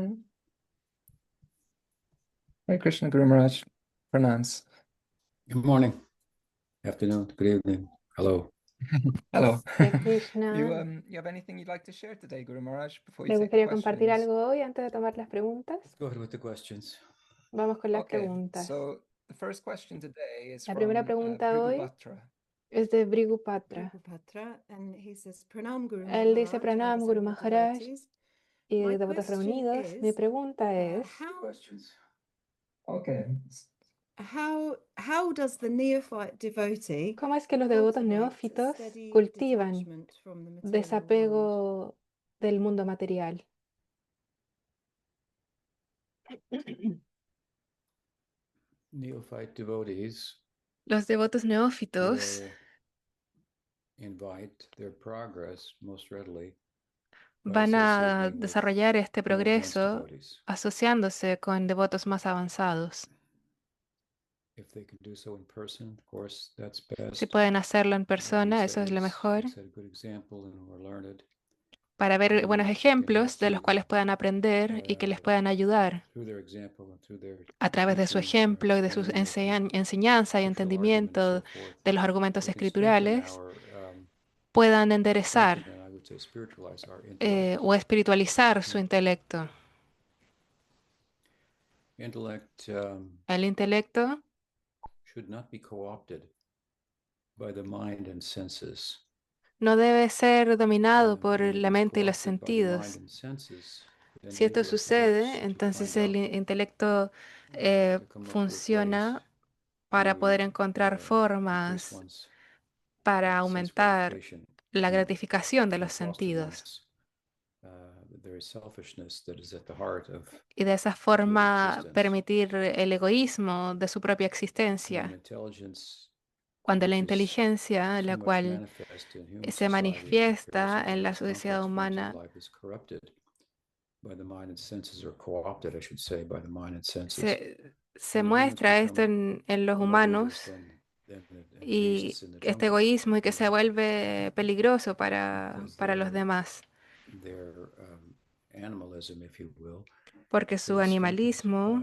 Mm. Hare Krishna, Guru Maharaj. Pranams. Good morning, afternoon, good evening. Hello. Hello. Hare Krishna. You have anything you'd like to share today, Guru Maharaj, before ¿Le you take the gustaría compartir questions? algo hoy antes de tomar las preguntas? Let's go ahead with the questions. Vamos con las Okay, preguntas. so the first question today is La primera from pregunta Bhrigu hoy Batra. es de Bhrigu Patra. And he says, Pranam Guru Él dice Maharaj, Pranam and the Guru several Maharaj devotees. y My devotos question reunidos. Mi is, pregunta es, Okay. how does the neophyte devotee ¿cómo es que los devotos cultivate neófitos steady cultivan detachment from the material world? desapego del mundo material? Neophyte devotees Los devotos neófitos will invite their progress most readily by van a associating with desarrollar este more advanced progreso devotees. asociándose con devotos más avanzados. If they can do so in person, of course, that's Si best. pueden hacerlo en At persona, least eso that es lo is, mejor, they set a good example and we're learned. para ver And buenos can ejemplos de los receive, cuales puedan aprender y que les puedan ayudar through their example and through their a través de su teaching, ejemplo y de su understanding of the enseñanza y scriptural argument and so entendimiento forth. de los argumentos We can strengthen escriturales, our puedan strengthen enderezar and I would say spiritualize our intellect. o espiritualizar su intelecto. Intellect El intelecto should not be co-opted by the mind and senses. no debe ser dominado por When it la is mente y los co-opted by the mind sentidos. and senses, then Si esto intellect sucede, works to entonces find el out, intelecto to come up with ways funciona para poder to encontrar increase formas one's para sense aumentar gratification la and gratificación de los foster sentidos. one's the very selfishness that is at the heart of Y de esa material forma existence. permitir el egoísmo de su propia When existencia. intelligence, Cuando la which is inteligencia, so la much cual manifest in human se society in manifiesta comparison to en la its sociedad complex forms of humana, life, is corrupted by the mind and senses, or co-opted, I should say, by the mind and senses. se And the humans muestra esto become en los more humanos egoists than the y beasts in the este jungle, egoísmo y que se vuelve peligroso para because los demás, their animalism, if you will, porque su is strengthened animalismo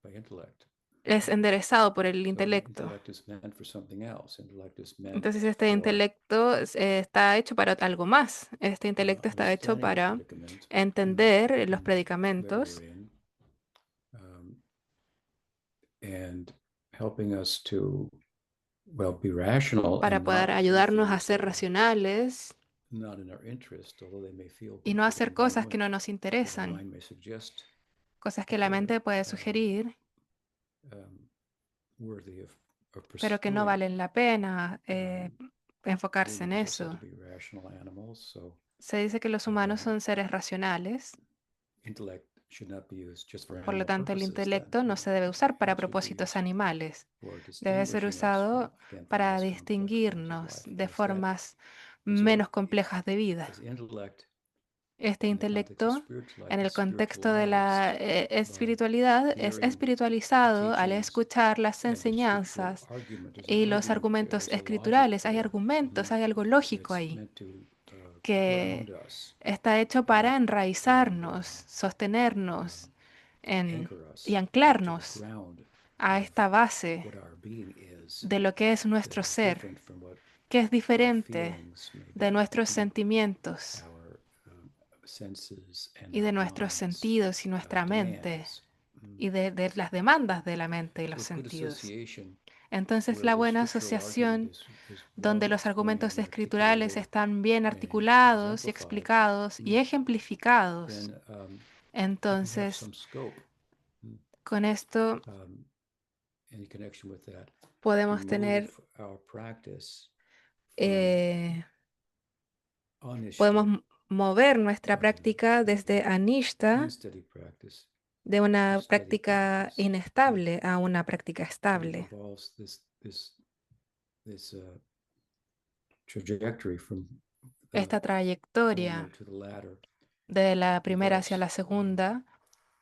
by intellect. es enderezado por el So intelecto. intellect is meant for something else. Intellect is meant Entonces este for intelecto está hecho para algo más. Este intelecto está hecho understanding the para predicament entender los that predicamentos we're in, and helping us to, well, be rational para and poder not do ayudarnos a things ser that are racionales not in our interest, although they may feel y no good to hacer the cosas que moment, no nos that the interesan, mind may suggest, cosas que but la they're mente puede sugerir, worthy of pero que no pursuing. valen la pena enfocarse en Humans are said to eso. be rational animals, so Se dice que los humanos son seres racionales, intellect should not be used just for por lo animal tanto el purposes, then. intelecto no se debe usar para It should be propósitos used animales, for debe ser distinguishing us usado from para less complex forms of distinguirnos life. de And it's that, formas and so menos complejas de vida. as intellect Este in the context of intelecto, spiritual life en el is contexto de spiritualized la by espiritualidad, es hearing the espiritualizado al teachings escuchar las and the scriptural enseñanzas argument. There's an y los argument there, argumentos there's a logic escriturales. Hay there, argumentos, hay algo lógico that's ahí meant to que ground us, está hecho para and enraizarnos, sostenernos anchor y us to the anclarnos ground a of esta base what our being is, de lo que es that nuestro is ser, different from what que es our diferente feelings may de be, nuestros sentimientos our senses and y de our nuestros minds sentidos y nuestra mente demands. y de las demandas de la mente y So los good sentidos. association, Entonces where la the buena scriptural argument asociación, is donde well los explained argumentos and escriturales articulated están bien and articulados y exemplified, explicados y ejemplificados, then we have entonces some scope, con esto in connection with that, podemos to tener, move our practice podemos from mover nuestra práctica desde anishta, unsteady practice de to una steady práctica practice. inestable a una práctica And it estable. involves this trajectory from Esta the trayectoria former to the latter de la primera hacia involves la segunda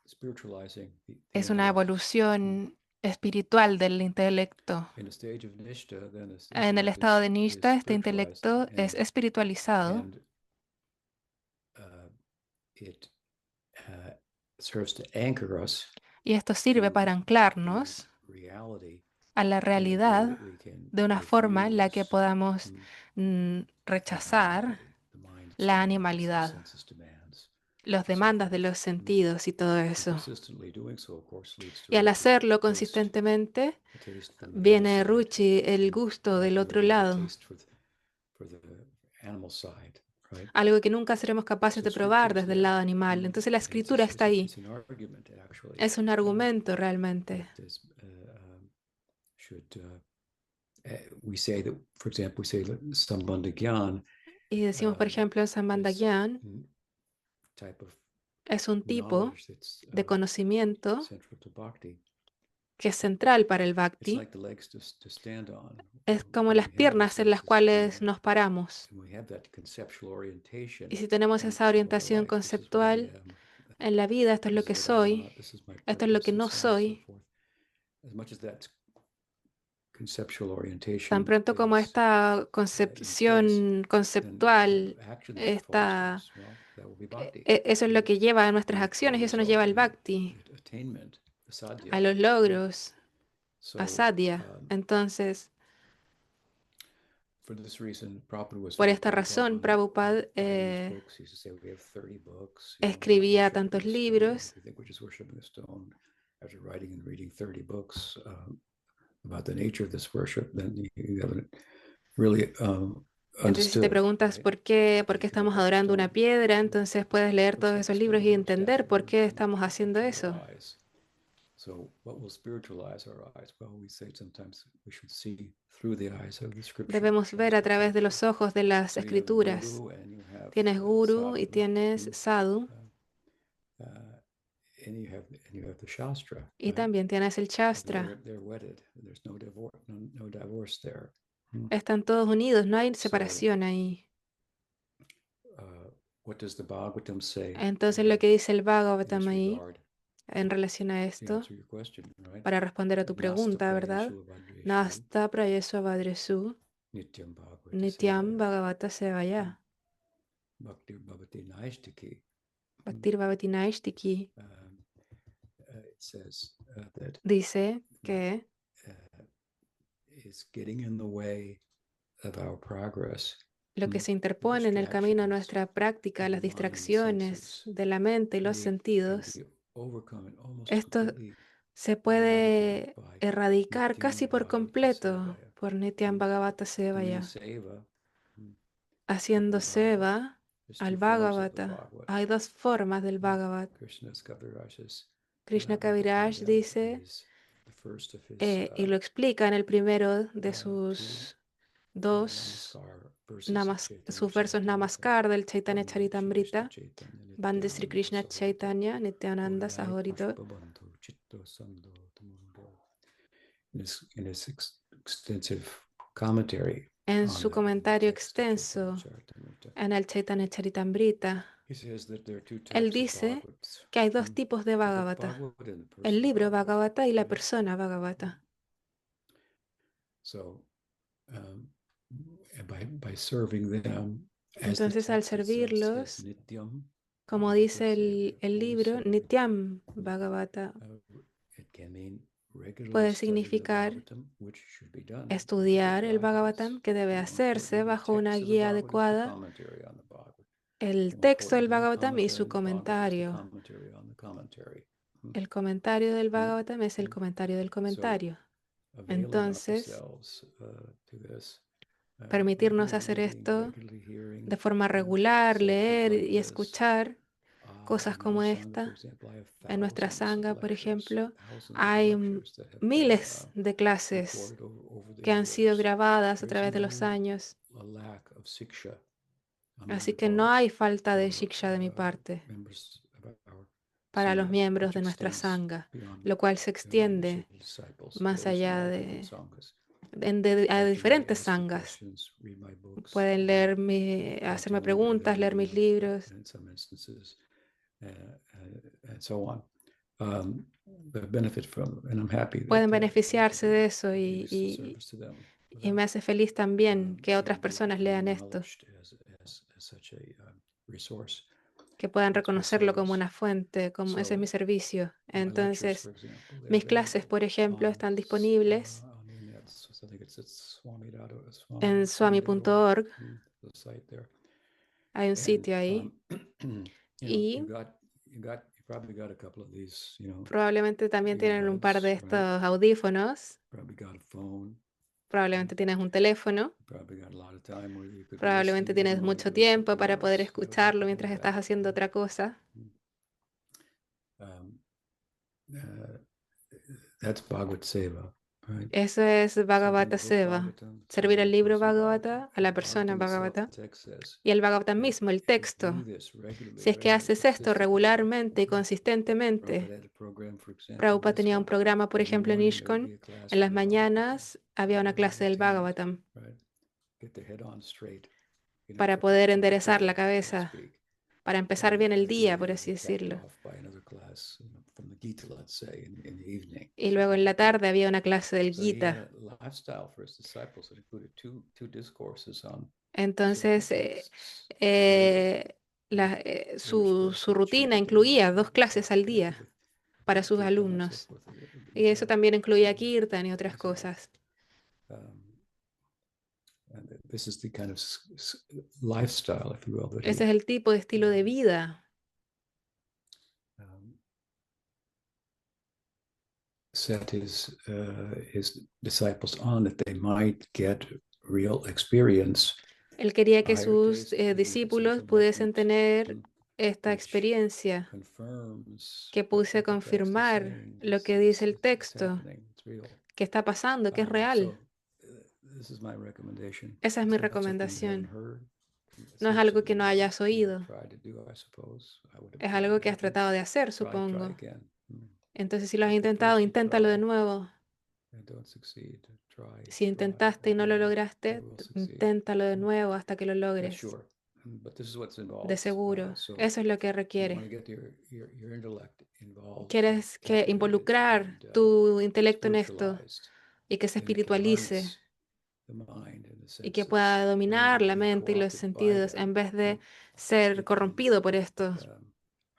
spiritualizing the es una intellect. evolución espiritual del intelecto. In a stage of nishta, then this En el intellect estado de is nishta, este spiritualized intelecto es espiritualizado and it serves to anchor us Y esto sirve to para anclarnos reality a la in a way realidad that we can de una forma en la que refuse podamos the rechazar animality, the mind's la demands, the animalidad, senses demands, las and so demandas de forth. los sentidos y todo And eso. consistently doing so, of course, leads to Y al ruchi, hacerlo taste, consistentemente, a taste from the other viene side, ruchi, el and gusto del often otro we'll have a lado, taste for the animal side, right? algo que nunca seremos capaces So de scripture probar is desde el there, lado animal. Entonces la and escritura está ahí. it's an argument actually Es un argumento realmente. that is, should we say that, for example, we say that Sambandha Gyan Y decimos, por ejemplo, en is Sambandhagyan type of es un tipo knowledge that's de conocimiento central to bhakti. que es central para el It's bhakti. like the legs to stand on. Es como When las we have piernas this en las this cuales freedom, nos paramos. and we have that conceptual orientation Y si tenemos in esa our orientación life, this is what I conceptual am, en la vida, esto es lo this que is what I'm soy, not, this is my esto es lo que purpose, and no so on and so soy. forth. As much as that conceptual orientation Tan pronto como is esta concepción then conceptual the action that está, fosters, well, that will be bhakti. eso es lo que lleva a nuestras Will acciones y eso nos result lleva al in bhakti, the attainment, the sadhya. a los logros, So, a sadhya. Entonces, for this reason, Prabhupada was por very esta bent razón, on Prabhupada writing these books. He used to say, we have 30 books, escribía worshiping tantos the stone. libros. If you think we're just worshiping the stone, after writing and reading 30 books about the nature of this worship, then you haven't really Entonces, si te understood, preguntas right? por qué Anything estamos about the adorando una stone. piedra, entonces puedes leer Looks todos like a esos libros stone y or a entender statue por qué from estamos haciendo our eso. eyes. So, what will spiritualize our eyes? Well, we say sometimes we should see through the eyes of the scripture. Debemos ver a través de los ojos de las So you have escrituras. guru and you have Tienes guru y sadhu, tienes sadhu and you have the shastra. y right? también tienes el So shastra. they're wedded. There's no divorce, no divorce there. Están todos unidos, no hay So, separación ahí. what does the Bhagavatam say Entonces lo que dice el in Bhagavatam this ahí regard? en relación a To esto, answer your question, right? para responder a tu Nasta pregunta, ¿verdad? prayeshu avadreshu Nasta prayesu avadresu nityam bhagavata nityam sevaya bhagavata sevaya bhaktir bhavati naishtiki. bhaktir bhavati naishtiki. It says that Dice que is getting in the way of our progress. lo que se interpone en el camino a nuestra práctica, las distracciones de la mente y los sentidos, esto se puede erradicar casi por completo por Nityam Bhagavata Sevaya. Haciendo seva al Bhagavata. Hay dos formas del Bhagavat. Krishna Kaviraj dice, y lo explica en el primero de sus sus versos Namaskar del Chaitanya Charitamrita, Bande Sri Krishna Chaitanya Nityananda Sahorito. In his extensive commentary En su comentario extenso en el Chaitanya Charitamrita, él dice que hay dos tipos de Bhagavata, el libro Bhagavata y la persona Bhagavata. Entonces, al servirlos, como dice el libro, Nityam Bhagavata, puede significar estudiar el Bhagavatam, que debe hacerse bajo una guía adecuada, el texto del Bhagavatam y su comentario. El comentario del Bhagavatam es el comentario del comentario. Entonces, permitirnos hacer esto de forma regular, leer y escuchar cosas como esta. En nuestra sangha, por ejemplo, hay miles de clases que han sido grabadas a través de los años. Así que no hay falta de shiksha de mi parte para los miembros de nuestra sangha, lo cual se extiende más allá a diferentes sanghas. Pueden hacerme preguntas, leer mis libros. Pueden beneficiarse de eso y me hace feliz también que otras personas lean esto. que puedan That's my reconocerlo como service. una fuente, como ese es mi So, servicio. my lectures, Entonces, for example, they're mis clases, available por ejemplo, on, están disponibles on the internet. So I think it's en swami.org, swami.org. the site there. Hay un And sitio ahí you y probably got a couple of these, probablemente también tienen un par de earbuds, right? estos audífonos. Probably got a phone. Probablemente tienes un teléfono. Probably got a lot of time where you could be Probablemente listening tienes even while mucho you're doing tiempo something para poder else, escucharlo something mientras like estás that. haciendo otra cosa. Um, uh, that's Bhagavad Seva, right? Eso es Serving Bhagavata the book Seva. Bhagavatam to Servir the al libro person Bhagavata, a la And persona Bhagavatam itself, Bhagavata. the text says Y el Bhagavatam that mismo, el if you texto. do this regularly, Si es que very haces esto consistently, regularmente y consistentemente. Prabhupada had a program, for example, in Prabhupada tenía un ISKCON. programa, por Every ejemplo, en morning there would ISKCON. be a class En las on the Bhagavatam. mañanas había una Very clase del entertainment, Bhagavatam right? Get the head on straight, para for poder the enderezar la day, so to cabeza, speak. para empezar bien el día, por así Capped decirlo. off by another class, from the Gita, let's say, in the evening. Y luego en la tarde había una clase del So he had Gita. a lifestyle for his disciples that included two discourses on Entonces, certain texts daily. su rutina incluía 2 clases al día para sus alumnos. Y eso también incluía Kirtan y otras cosas. And this is the kind of lifestyle, if you will, that Ese es el tipo de estilo de vida set his disciples on, that they might get real experience. Él quería que higher sus taste, discípulos sense pudiesen enlightenment, tener esta which experiencia confirms que what pudiese the text is confirmar saying. lo que dice el It's texto, happening, it's real. que está pasando, que es real. This is my recommendation. Esa es mi It's not something you haven't recomendación. heard. It's No es not algo que something no you hayas oído, tried to do, I suppose. I would es algo que has imagine. tratado de hacer, Try supongo. again. Entonces, si lo has If at intentado, first you inténtalo de try nuevo. and don't succeed, Si intentaste y no lo lograste, will succeed. inténtalo de nuevo hasta que lo That's logres. sure. But this is what's De involved. seguro. So Eso es lo que you want to requiere. get your intellect involved, Quieres que captivated, involucrar and tu intelecto en esto spiritualized, y que se and it can espiritualice harness the mind and the y que senses pueda dominar rather la than be mente y los co-opted by sentidos them. en vez de ser It can corrompido por esto,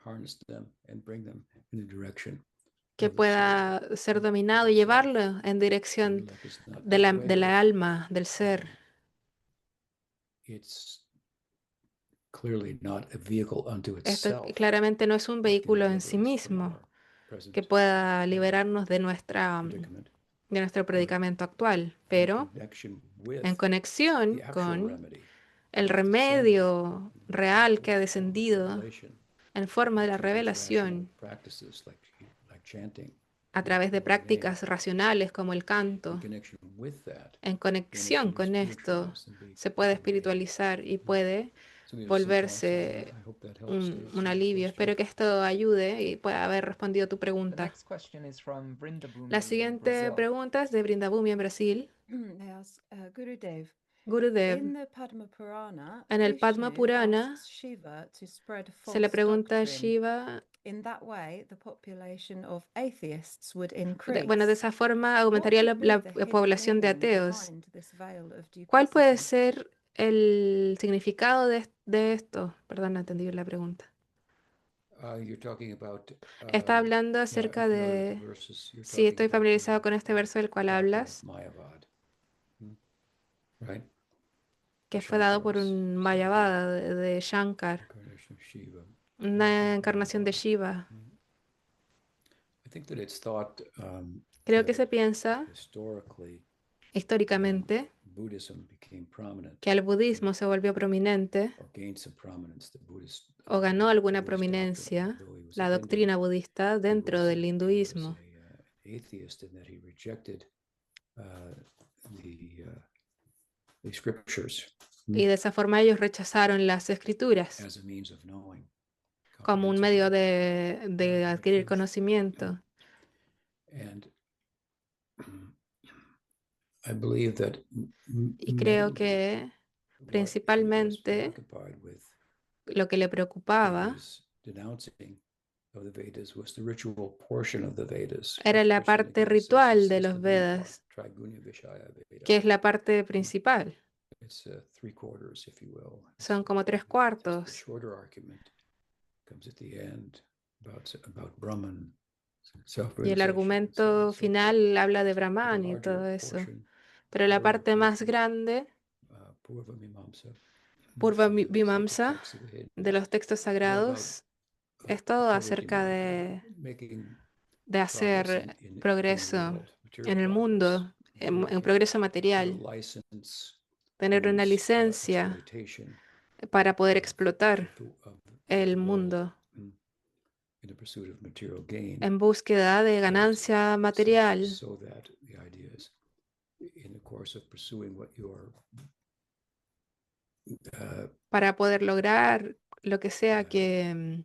harness them and bring them in the direction que of the soul. pueda ser dominado y llevarlo en dirección Intellect is not de the way. la alma, del ser. It's clearly not a vehicle unto Esto itself claramente no es un that can vehículo en deliver sí us from mismo our que present pueda liberarnos de predicament, nuestro predicamento actual, in pero connection with en conexión the actual con remedy el that has descended remedio in the real que ha form of descendido revelation en forma de la through these rational revelación practices like chanting, a través de holy name. prácticas racionales como el In canto. connection with that, En then it conexión can be con esto spiritualized and se puede become an aid. espiritualizar y puede So these are some thoughts. volverse I hope that helps to un answer your alivio. question. Espero que esto ayude y pueda haber respondido tu The pregunta. next question is from Brinda La Bhumi in siguiente Brazil. pregunta es de Brindabhumi en Brasil. They ask, Gurudev, Gurudev, in the Padma Purana, en el Padma Vishnu Purana asks Shiva to spread se le false pregunta a doctrine. Shiva, In that way, the population of atheists would increase. bueno, de esa forma What aumentaría could be la the hidden población de meaning ateos. behind this veil of ¿Cuál puede duplicity? ser el significado de esto? Perdón, no entendí la pregunta. You're talking about, Está hablando yeah, acerca I'm familiar with the de... verses. You're Sí, talking estoy about familiarizado con este the verso del cual doctrine of hablas, Mayavad. Right? que fue dado por Shankara's un Mayavada de Shankar, incarnation of Shiva. una encarnación de Shiva. I think that it's thought Creo que that se piensa historically históricamente Buddhism became prominent que el budismo se volvió prominente or gained some prominence. The Buddhist o ganó alguna Buddhist doctrine, prominencia although he was la a Hindu, doctrina budista he dentro was del a hinduismo. atheist in that he rejected the scriptures Y de esa forma ellos rechazaron las escrituras as a means of knowing como un medio comprehensively. de adquirir truth. conocimiento. And I believe that Y creo mainly que what he was principalmente preoccupied with lo que le in preocupaba his denouncing of the Vedas was the ritual portion of the Vedas, era which la Krishna parte again says ritual is de the los main Vedas, part, Trigunya Vishaya Veda. que es la parte principal. It's 3/4, if you will. Son como Just the 3/4. shorter argument Y el argumento final habla de Brahman y todo eso. Pero la parte más grande, Purva Mimamsa, de los textos sagrados, es todo acerca de hacer progreso en el mundo, en progreso material, tener una licencia para poder explotar el mundo en búsqueda de ganancia material, para poder lograr lo que sea que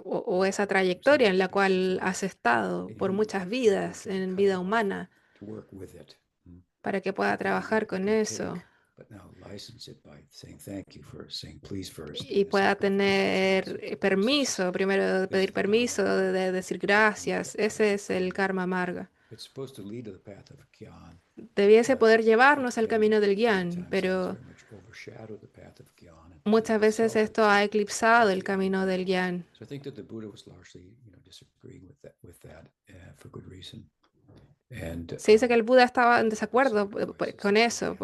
o esa trayectoria en la cual has estado por muchas vidas en vida humana, para que pueda trabajar con eso y pueda tener permiso, primero pedir permiso, de decir gracias. Ese es el karma marga. Debiese poder llevarnos al camino del Gyan, pero muchas veces esto ha eclipsado el camino del Gyan. Se dice que el Buda estaba en desacuerdo con eso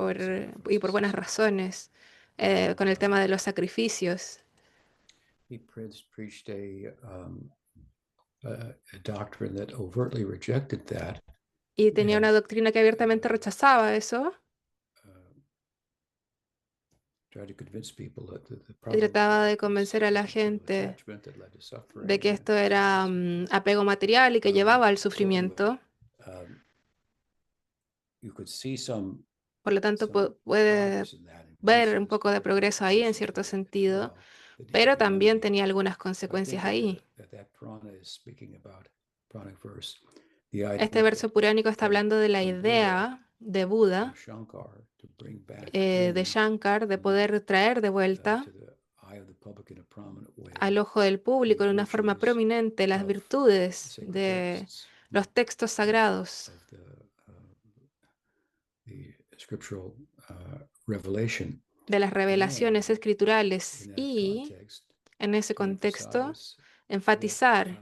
y por buenas razones, con el tema de los sacrificios. Y tenía una doctrina que abiertamente rechazaba eso. Y trataba de convencer a la gente de que esto era apego material y que llevaba al sufrimiento. Por lo tanto, puede ver un poco de progreso ahí en cierto sentido, pero también tenía algunas consecuencias ahí. Este verso puránico está hablando de la idea de Buda, de Shankar, de poder traer de vuelta al ojo del público en una forma prominente las virtudes de los textos sagrados, de las revelaciones escriturales, y en ese contexto enfatizar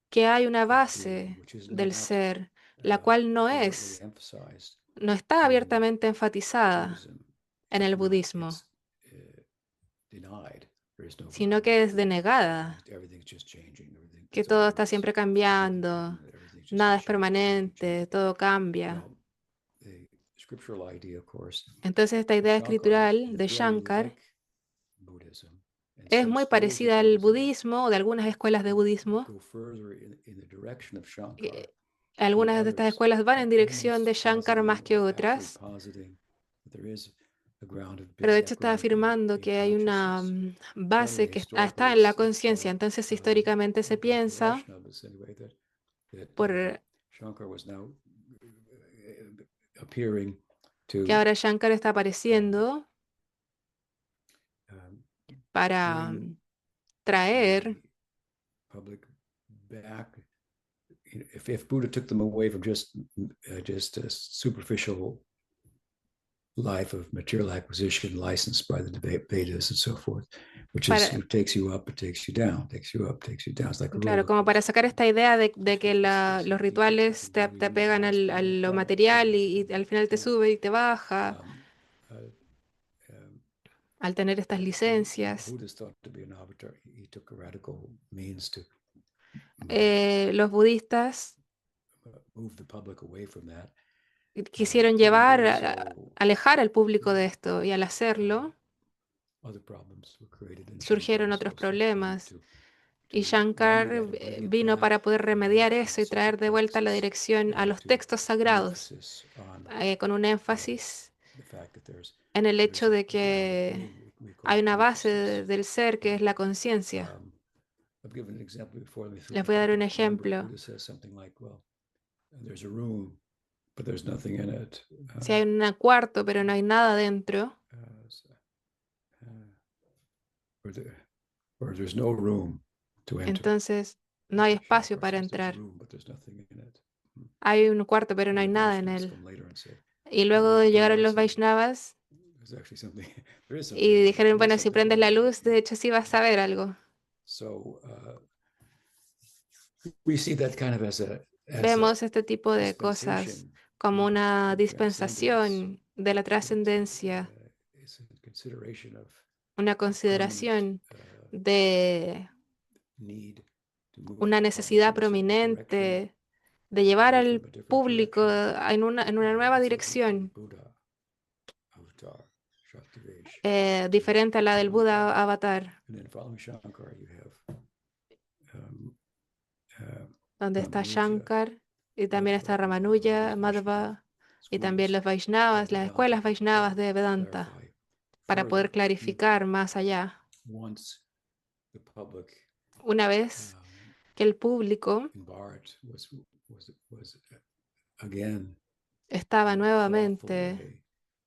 que hay una base del ser, la cual no está abiertamente enfatizada en el budismo, sino que es denegada, que todo está siempre cambiando, nada es permanente, todo cambia. Entonces esta idea escritural de Shankar es muy parecida al budismo o de algunas escuelas de budismo. Algunas de estas escuelas van en dirección de Shankar más que otras, pero de hecho está afirmando que hay una base que está en la conciencia. Entonces históricamente se piensa que ahora Shankar está apareciendo para traer if Buddha took them away from just a superficial life of material acquisition licensed by the Vedas and so forth, which is takes you up, it takes you down, takes you up, takes you down. It's like claro, como para sacar esta idea de que los rituales te pegan a lo material y al final te sube y te baja. Al tener estas licencias, los budistas quisieron alejar al público de esto, y al hacerlo surgieron otros problemas. Y Shankar vino para poder remediar eso y traer de vuelta la dirección a los textos sagrados, con un énfasis en el hecho de que hay una base del ser que es la conciencia. Les voy a dar un ejemplo. Si hay un cuarto pero no hay nada dentro, entonces no hay espacio para entrar. Hay un cuarto pero no hay nada en él. Y luego llegaron los Vaishnavas y dijeron, bueno, si prendes la luz, de hecho sí vas a ver algo. Vemos este tipo de cosas como una dispensación de la trascendencia, una consideración de una necesidad prominente de llevar al público en una nueva dirección, diferente a la del Buda avatar, donde está Shankar y también está Ramanuja, Madhva y también los Vaishnavas, las escuelas Vaishnavas de Vedanta, para poder clarificar más allá. Una vez que el público estaba nuevamente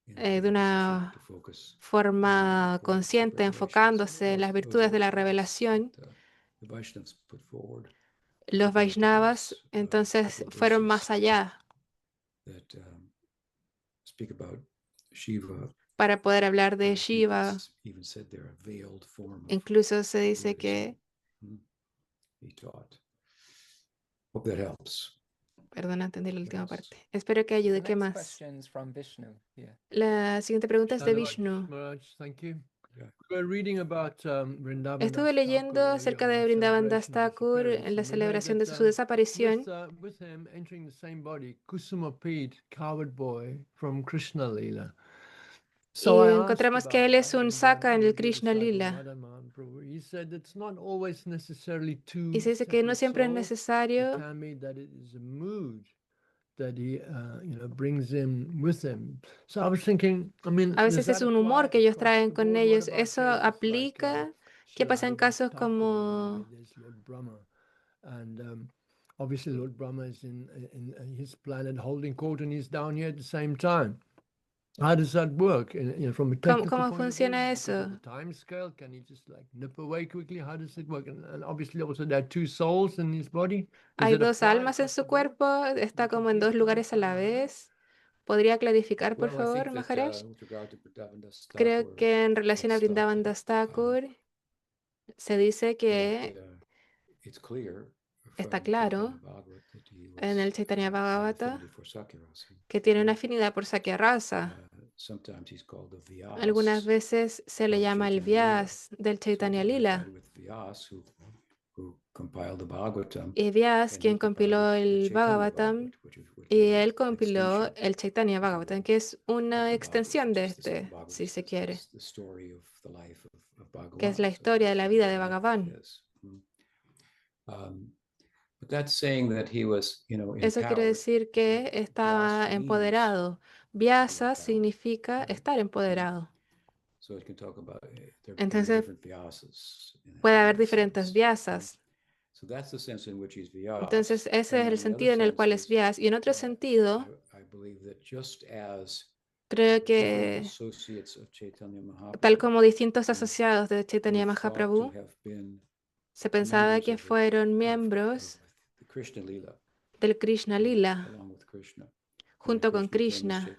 de una forma consciente, enfocándose en las virtudes de la revelación, los Vaishnavas entonces fueron más allá para poder hablar de Shiva. Incluso se dice que, perdón, entendí la última parte. Espero que ayude. ¿Qué más? La siguiente pregunta es de Vishnu. Estuve leyendo acerca de Vrindavan Das Thakur en la celebración de su desaparición. Y encontramos que él es un Saka en el Krishna Lila. Y se dice que no siempre es necesario a veces es un humor que ellos traen con ellos. ¿Eso aplica? ¿Qué pasa en casos como... Obviously, Lord Brahma is in his planet holding court and he's down here at the same time. How does that work? From a technical ¿Cómo point funciona of view, eso? the time scale, can he just like nip away quickly? How does it work? And obviously also there are two souls in his body. Hay dos almas en su cuerpo, está como en dos lugares a la vez. ¿Podría clarificar, por favor, Maharaj? Creo que en relación a Vrindavan Das Thakur se dice que está claro en el Chaitanya Bhagavata que tiene una afinidad por Sakya Rasa. Algunas veces se le llama el Vyas del Chaitanya Lila. Y Vyas, quien compiló el Bhagavatam, y él compiló el Chaitanya Bhagavatam, que es una extensión de este, si se quiere, que es la historia de la vida de Bhagavan. Eso quiere decir que estaba empoderado. Vyasa significa estar empoderado. Entonces, puede haber diferentes Vyasas. Entonces, ese es el sentido en el cual es Vyas. Y en otro sentido, creo que tal como distintos asociados de Chaitanya Mahaprabhu, se pensaba que fueron miembros del Krishna Lila, junto con Krishna.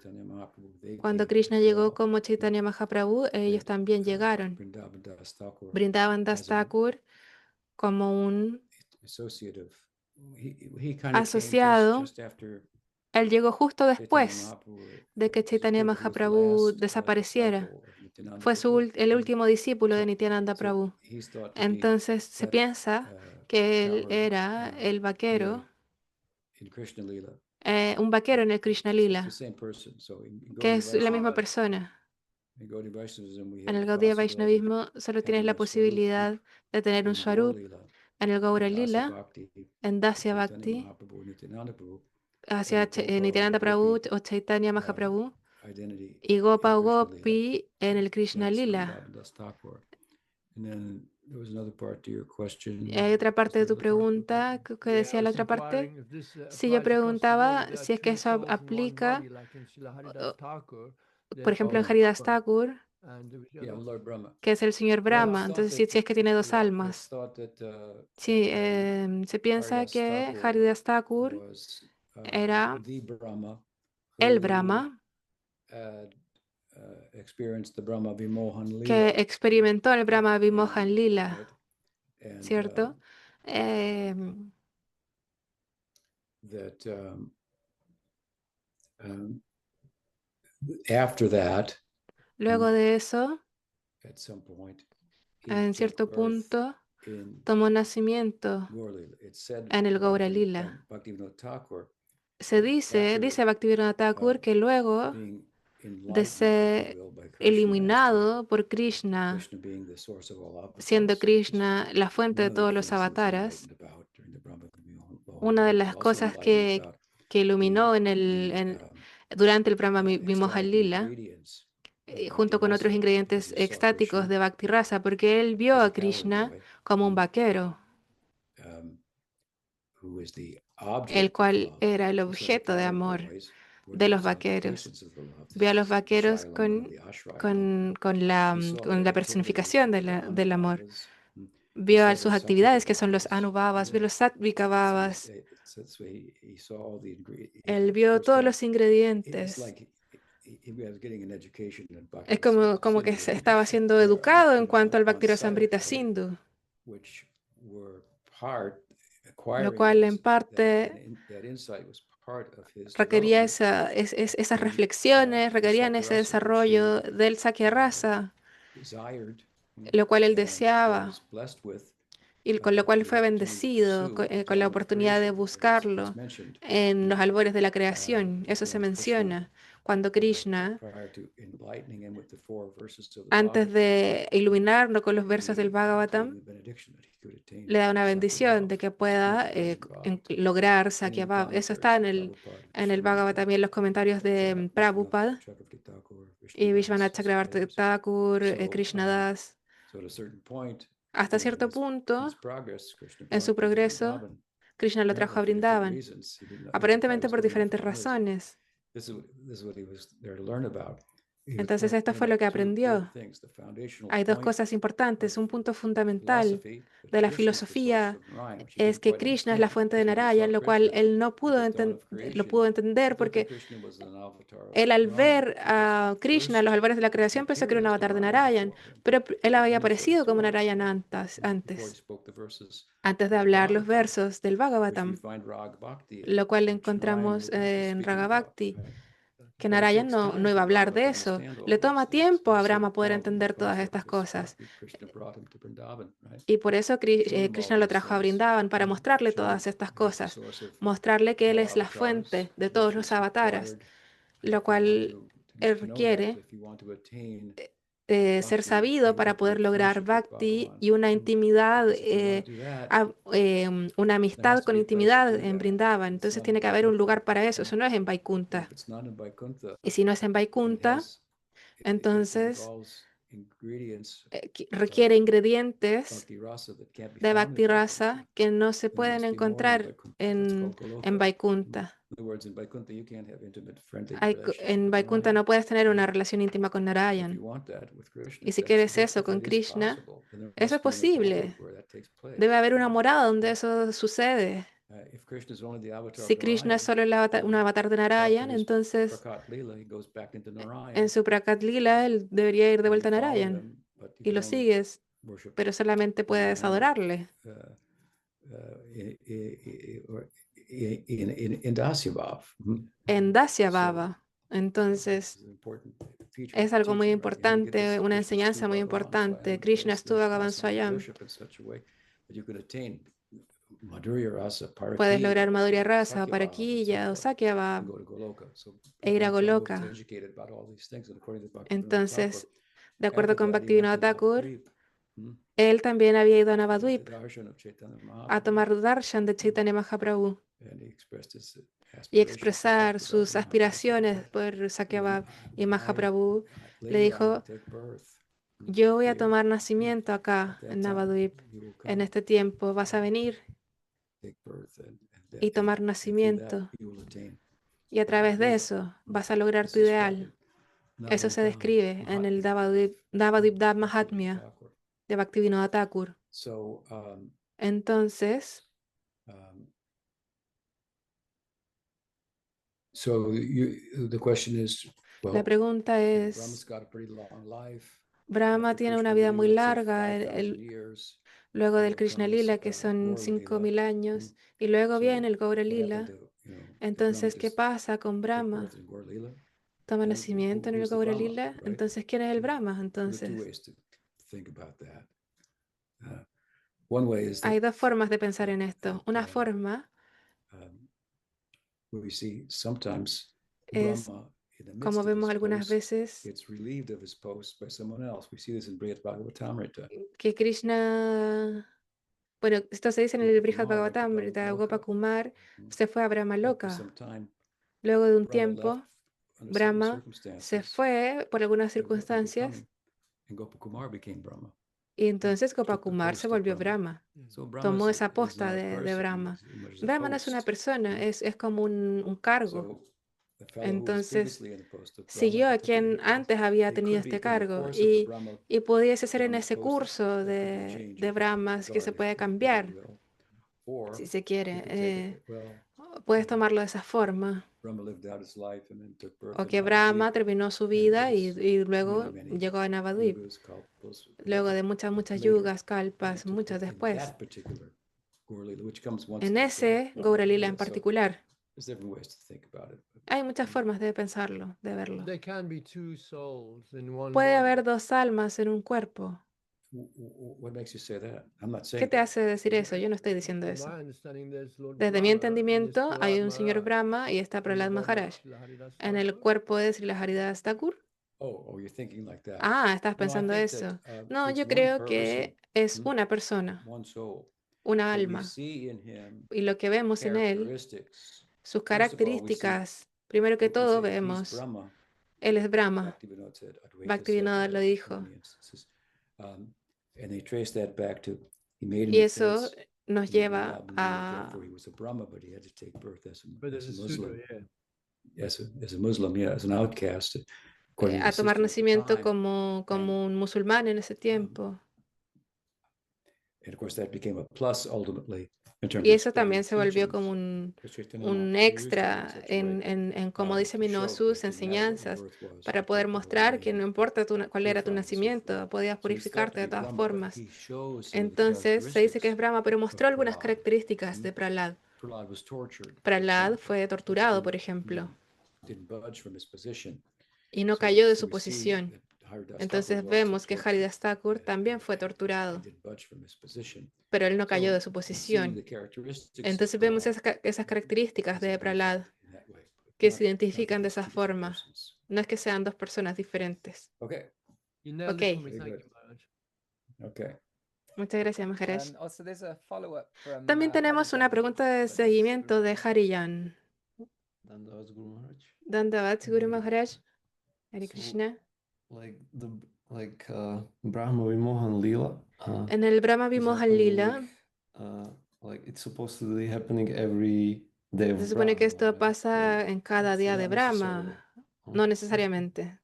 Cuando Krishna llegó como Chaitanya Mahaprabhu, ellos también llegaron. Vrindavan Das Thakur como un asociado. Él llegó justo después de que Chaitanya Mahaprabhu desapareciera. Fue el último discípulo de Nityananda Prabhu. Entonces se piensa que él era el vaquero, un vaquero en el Krishna Lila, que es la misma persona. En el Gaudiya Vaishnavismo solo tienes la posibilidad de tener un Swarup. En el Gaura Lila, en Dasya Bhakti, hacia Nityananda Prabhu o Chaitanya Mahaprabhu, y Gopa o Gopi en el Krishna Lila. Y hay otra parte de tu pregunta que decía la otra parte. Si yo preguntaba si es que eso aplica, por ejemplo, en Haridas Thakur, que es el señor Brahma, entonces si es que tiene dos almas. Sí, se piensa que Haridas Thakur era el Brahma que experimentó el Brahma Vimohan Lila, ¿cierto? Luego de eso, en cierto punto, tomó nacimiento en el Gaura Lila. Dice Bhaktivinoda Thakur, que luego de ser iluminado por Krishna, siendo Krishna la fuente de todos los avataras, una de las cosas que iluminó durante el Brahma Vimohan Lila, junto con otros ingredientes extáticos de Bhakti Rasa, porque él vio a Krishna como un vaquero, el cual era el objeto de amor de los vaqueros. Vio a los vaqueros con la personificación del amor. Vio a sus actividades, que son los anubhavas, vio los sattvika bhavas. Él vio todos los ingredientes. Es como que se estaba siendo educado en cuanto al Bhakti-rasamrita Sindhu, lo cual en parte requería esas reflexiones, requerían ese desarrollo del Sakya Rasa, lo cual él deseaba y con lo cual fue bendecido con la oportunidad de buscarlo en los albores de la creación. Eso se menciona cuando Krishna, antes de iluminarlo con los versos del Bhagavatam, le da una bendición de que pueda lograr Sakya Bhav. Eso está en el Bhagavatam y en los comentarios de Prabhupada y Vishwanath Chakravarti Thakur, Krishna Das. Hasta cierto punto, en su progreso, Krishna lo trajo a Vrindavan, aparentemente por diferentes razones. Entonces esto fue lo que aprendió. Hay dos cosas importantes. Un punto fundamental de la filosofía es que Krishna es la fuente de Narayan, lo cual él no lo pudo entender porque él, al ver a Krishna, los albores de la creación, pensó que era un avatar de Narayan, pero él había aparecido como Narayan antes de hablar los versos del Bhagavatam, lo cual encontramos en Raga Bhakti, que Narayan no iba a hablar de eso. Le toma tiempo a Brahma poder entender todas estas cosas. Y por eso Krishna lo trajo a Vrindavan, para mostrarle todas estas cosas, mostrarle que él es la fuente de todos los avataras, lo cual él requiere ser sabido para poder lograr bhakti y una intimidad, una amistad con intimidad en Vrindavan. Entonces tiene que haber un lugar para eso. Eso no es en Vaikunta. Y si no es en Vaikunta, entonces requiere ingredientes de Bhakti Rasa que no se pueden encontrar en Vaikunta. En Vaikunta no puedes tener una relación íntima con Narayan. Y si quieres eso con Krishna, eso es posible. Debe haber una morada donde eso sucede. Si Krishna es solo un avatar de Narayan, entonces en su Prakat Lila él debería ir de vuelta a Narayan y lo sigues, pero solamente puedes adorarle. En Dasya Bhava. Entonces, es algo muy importante, una enseñanza muy importante. Krishna estuvo Bhagavan Swayam. Puedes lograr Madhurya Rasa o Paraquilla o Sakya Bhava e ir a Goloka. Entonces, de acuerdo con Bhaktivinoda Thakur, él también había ido a Navadvip a tomar darshan de Chaitanya Mahaprabhu y expresar sus aspiraciones por Sakya Bhava. Y Mahaprabhu le dijo: yo voy a tomar nacimiento acá en Navadvip. En este tiempo vas a venir y tomar nacimiento. Y a través de eso vas a lograr tu ideal. Eso se describe en el Davadip Dav Mahatmya de Bhaktivinoda Thakur. Entonces, La pregunta es, Brahma tiene una vida muy larga, luego del Krishna Lila, que son 5.000 años, y luego viene el Gaura Lila. Entonces, ¿qué pasa con Brahma? ¿Toma nacimiento en el Gaura Lila? Entonces, ¿quién es el Brahma? Entonces, hay dos formas de pensar en esto. Una forma es, como vemos algunas veces, que Krishna, bueno, esto se dice en el Brihad Bhagavatamrita, Gopa Kumar se fue a Brahma Loka. Luego de un tiempo, Brahma se fue por algunas circunstancias y entonces Gopakumar se volvió Brahma. Tomó esa posta de Brahma. Brahma no es una persona, es como un cargo. Entonces siguió a quien antes había tenido este cargo y pudiese ser en ese curso de Brahmas que se puede cambiar, si se quiere. Puedes tomarlo de esa forma. O que Brahma terminó su vida y luego llegó a Navadvip, luego de muchas yugas, kalpas, muchos después. En ese Gaura Lila en particular, hay muchas formas de pensarlo, de verlo. Puede haber dos almas en un cuerpo. ¿Qué te hace decir eso? Yo no estoy diciendo eso. Desde mi entendimiento, hay un señor Brahma y está Prahlad Maharaj. En el cuerpo de Srila Haridas Thakur. Ah, estás pensando eso. No, yo creo que es una persona, una alma. Y lo que vemos en él, sus características, primero que todo vemos, él es Brahma. Bhaktivinoda lo dijo. Y eso nos lleva a tomar nacimiento como un musulmán en ese tiempo. Y eso también se volvió como un extra en como diseminó sus enseñanzas para poder mostrar que no importa cuál era tu nacimiento, podías purificarte de todas formas. Entonces se dice que es Brahma, pero mostró algunas características de Prahlad. Prahlad fue torturado, por ejemplo, y no cayó de su posición. Entonces vemos que Haridas Thakur también fue torturado, pero él no cayó de su posición. Entonces vemos esas características de Prahlad que se identifican de esa forma. No es que sean dos personas diferentes. Ok. Muchas gracias, Maharaj. También tenemos una pregunta de seguimiento de Harijan. Dandavat Guru Maharaj. Hare Krishna. Brahma Vimohan Lila. En el Brahma Vimohan Lila, se supone que esto pasa en cada día de Brahma. No necesariamente.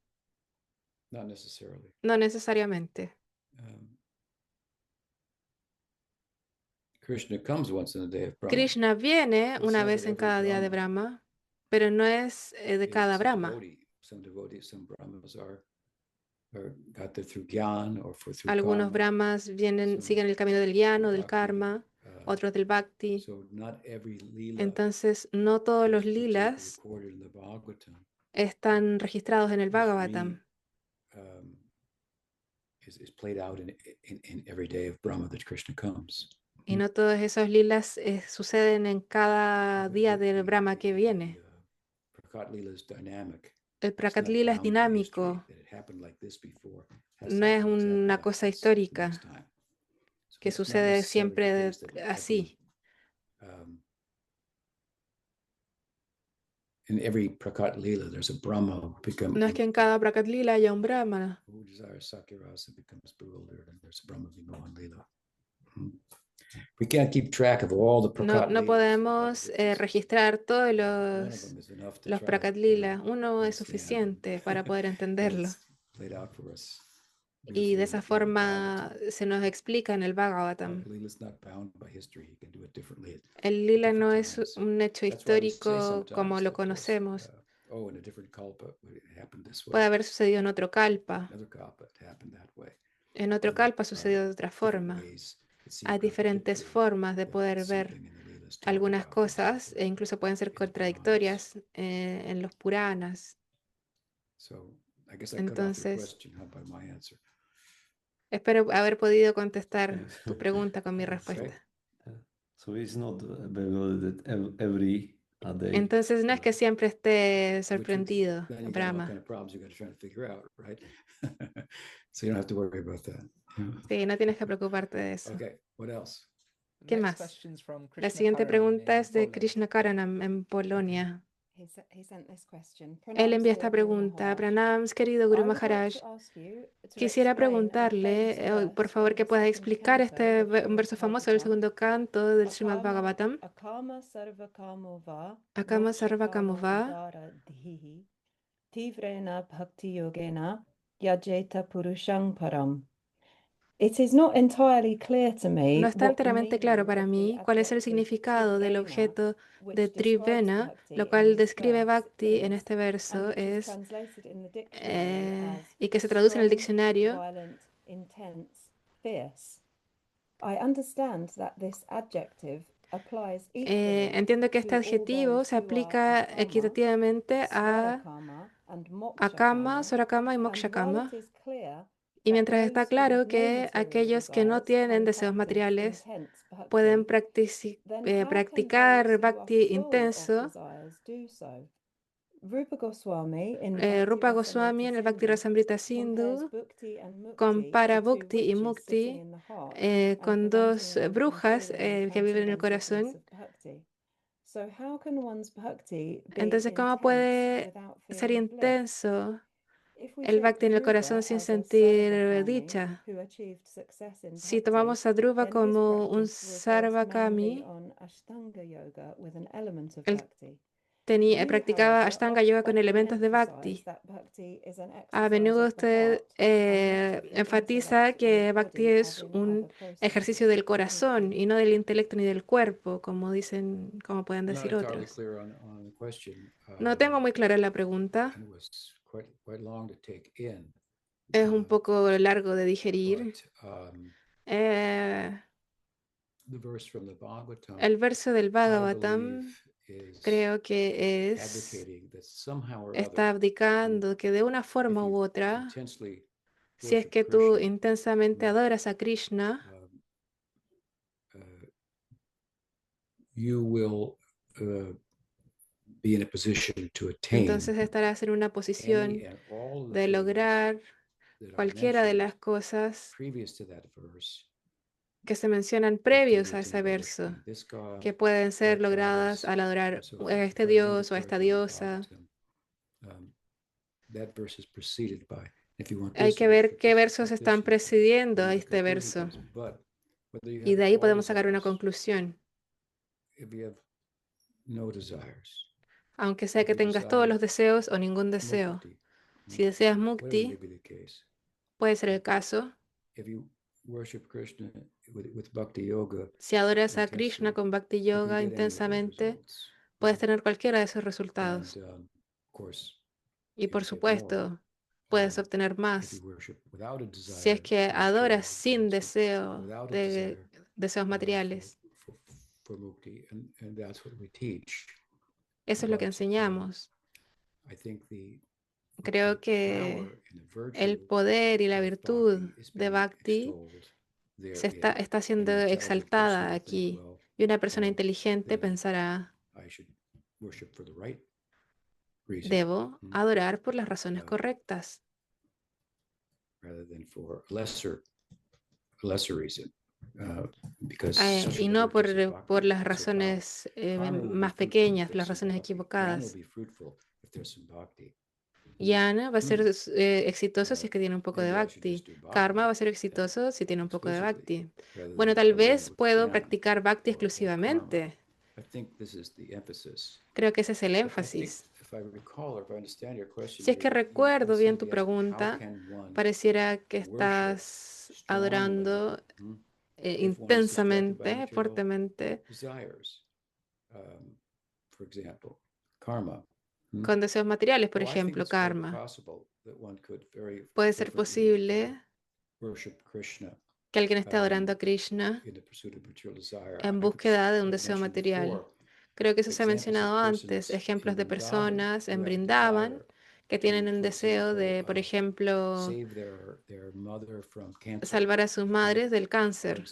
No necesariamente. Krishna viene una vez en cada día de Brahma, pero no es de cada Brahma. Algunos Brahmas siguen el camino del Jnana o del Karma, otros del Bhakti. Entonces, no todos los lilas están registrados en el Bhagavatam. Y no todos esos lilas suceden en cada día del Brahma que viene. El Prakat Lila es dinámico. No es una cosa histórica que sucede siempre así. No es que en cada Prakat Lila haya un Brahma. No podemos registrar todos los Prakat Lila. Uno es suficiente para poder entenderlo. Y de esa forma se nos explica en el Bhagavatam. El lila no es un hecho histórico como lo conocemos. Puede haber sucedido en otro kalpa. En otro kalpa sucedió de otra forma. Hay diferentes formas de poder ver algunas cosas e incluso pueden ser contradictorias en los Puranas. Entonces, espero haber podido contestar tu pregunta con mi respuesta. So it's not bewildered every day. Entonces no es que siempre esté sorprendido, Brahma. So you don't have to worry about that. Sí, no tienes que preocuparte de eso. Okay, what else? ¿Qué Next más? question's from La Krishna siguiente Karanam pregunta in es de Poland. Krishna Karanam en Polonia. He sent this question. Él envía Pranams, esta dear Guru pregunta. Maharaj. Pranams, querido Guru I would like Maharaj. to ask you to Quisiera explain a famous preguntarle, por verse favor, in que the pueda second explicar canto of un verso famoso del Srimad-Bhagavatam. segundo canto del Srimad Akama, Bhagavatam. akama sarvakamova, Akama mokshakama sarvakamova, udara dhihi, tivrena bhakti yogena, yajeta purushang param. It is not entirely clear to me no está what the enteramente claro meaning para of the mí cuál es el adjective significado del trivena, objeto de which describes Trivena, bhakti lo in cual this describe verse Bhakti en is, este and verso which is es, translated in the dictionary as y que se traduce en el strong, diccionario. violent, intense, fierce. I understand that this adjective applies equally Entiendo que to este all adjetivo those se who are aplica akama, equitativamente a swarakama, and Akama, mokshakama. Sorakama y And while Mokshakama. it is clear Y that mientras está those who have claro no que material aquellos que no desires tienen can deseos practice materiales intense pueden bhakti, then how can practicar those who are Bhakti full of intenso. desires do so? Rupa Goswami in Rupa Bhakti Goswami en el Bhakti Rasamrita compares Sindhu bhakti and mukti compara to two Bhukti y witches sitting Mukti in the heart con and dos preventing one from brujas feeling the que viven en el transcendentalities corazón. of bhakti. So how can one's bhakti be Entonces, ¿cómo intense puede without ser feeling bliss? intenso If we el take Bhakti en el corazón Dhruva sin as a sentir Sarvakami dicha? who achieved success in Si bhakti, tomamos a Dhruva then his como un practice was based mainly Sarvakami, on Ashtanga yoga with an element of él bhakti. practicaba You, Ashtanga however, Yoga con often elementos de emphasize Bhakti. that bhakti is an A exercise menudo of the usted heart and not of the enfatiza intellect or que the Bhakti body, es as in un other ejercicio processes. del corazón Thank you. y no del intelecto ni del cuerpo, como pueden Not decir entirely otros. clear on the question. No tengo muy clara la pregunta. And it was quite long to take in. Es un poco largo de digerir. But Eh, the verse from the Bhagavatam, el verso del I Bhagavatam believe, is creo que advocating that somehow or está other, abdicando que de una if forma u you otra, intensely si es worship que tú Krishna, intensamente adoras a Krishna, you will be in a position to attain entonces estarás en una any posición and all the de things lograr that are cualquiera de mentioned las cosas previous to that verse que se mencionan that can previos be a ese attained by verso, worshiping this God, que pueden ser that logradas goddess, al and adorar so a forth. este If I remember dios o a esta correctly in the diosa. Bhagavatam, that verse is preceded by, if you want Hay this, que you ver worship qué this, versos this, están and precediendo a then the este conclusion verso. comes. But whether you Y have de ahí all podemos sacar una desires, conclusión. if you have no desires, Aunque sea if que you tengas todos los desire deseos o ningún deseo. mukti, Si deseas whatever may mukti, be the case, puede ser el caso. if you worship Krishna with bhakti yoga Si adoras a intensely, Krishna con Bhakti you can Yoga get any of those intensamente, results. puedes tener cualquiera de esos resultados. And of course, Y you por can get more supuesto, puedes obtener if you más worship without a si es desire que for material adoras sin advancement, deseo without a de desire deseos materiales. for mukti, and that's what we teach. Eso es lo que But enseñamos. I think the Creo power que and the virtue el poder y la of virtud bhakti is de being Bhakti extolled está siendo and an intelligent person exaltada will think, aquí. well, Y una persona inteligente then pensará, I should worship for the right reason debo adorar por las razones Uh, correctas, rather than for a lesser reason. Because y no por las razones más pequeñas, las razones equivocadas. Yana va a ser exitoso si es que tiene un poco de Bhakti. Karma va a ser exitoso si tiene un poco de Bhakti. Bueno, tal vez puedo practicar Bhakti exclusivamente. Creo que ese es el énfasis. Si es que recuerdo bien tu pregunta, pareciera que estás adorando intensamente, fuertemente. For example, karma. con deseos materiales, por ejemplo, karma. Puede ser posible que alguien esté adorando a Krishna en búsqueda de un deseo material. Creo que eso se ha mencionado antes, ejemplos de personas en Brindavan que tienen el deseo de, por ejemplo, salvar a sus madres del cáncer.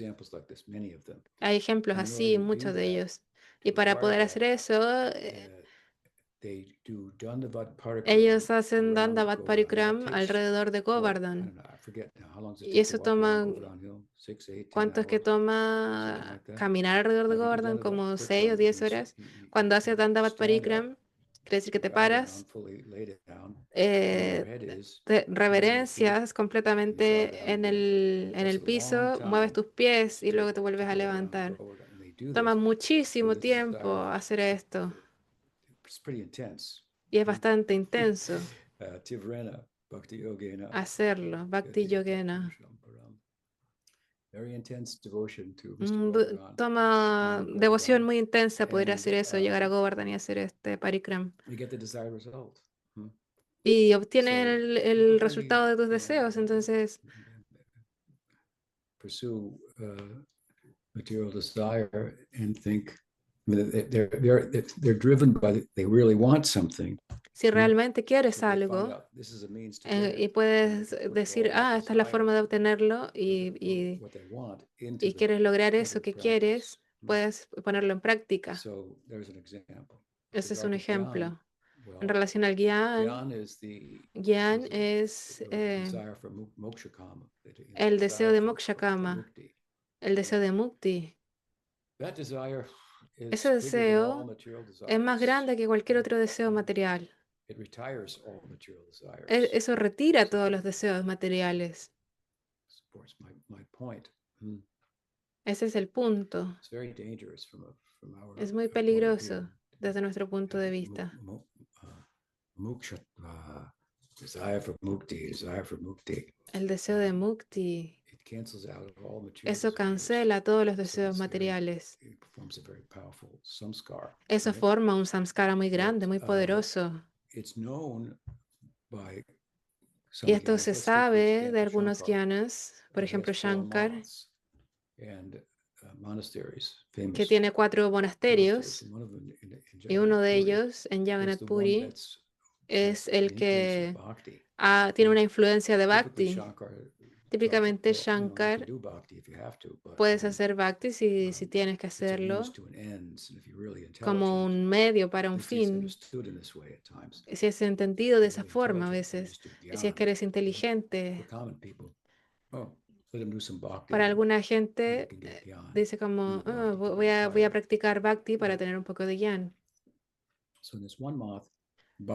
Hay ejemplos así, muchos de ellos. Y para poder hacer eso, ellos hacen Dandavat Parikram alrededor de Govardhan. Y eso toma, ¿cuánto es que toma caminar alrededor de Govardhan? Como 6 o 10 horas. Cuando haces Dandavat Parikram, quiere decir que te paras, te reverencias completamente en el piso, mueves tus pies y luego te vuelves a levantar. Toma muchísimo tiempo hacer esto y es bastante intenso hacerlo, Bhakti Yogena. Toma devoción muy intensa poder hacer eso, llegar a Govardhan y hacer este parikram. Y obtienes el resultado de tus deseos, entonces material desire and think they're driven by they really want something. Si realmente quieres algo y puedes decir, esta es la forma de obtenerlo y quieres lograr eso que quieres, puedes ponerlo en práctica. Ese es un ejemplo. En relación al Gyan, Gyan es el deseo de Moksha Kama, el deseo de Mukti. Ese deseo es más grande que cualquier otro deseo material. Eso retira todos los deseos materiales. Ese es el punto. Es muy peligroso desde nuestro punto de vista. El deseo de Mukti. Eso cancela todos los deseos materiales. Eso forma un samskara muy grande, muy poderoso. Y esto se sabe de algunos gyanas, por ejemplo Shankar, que tiene 4 monasterios, y uno de ellos en Jagannath Puri es el que tiene una influencia de Bhakti. Típicamente Shankar, puedes hacer Bhakti si tienes que hacerlo como un medio para un fin. Si es entendido de esa forma a veces, si es que eres inteligente. Para alguna gente dice como, voy a practicar Bhakti para tener un poco de Gyan.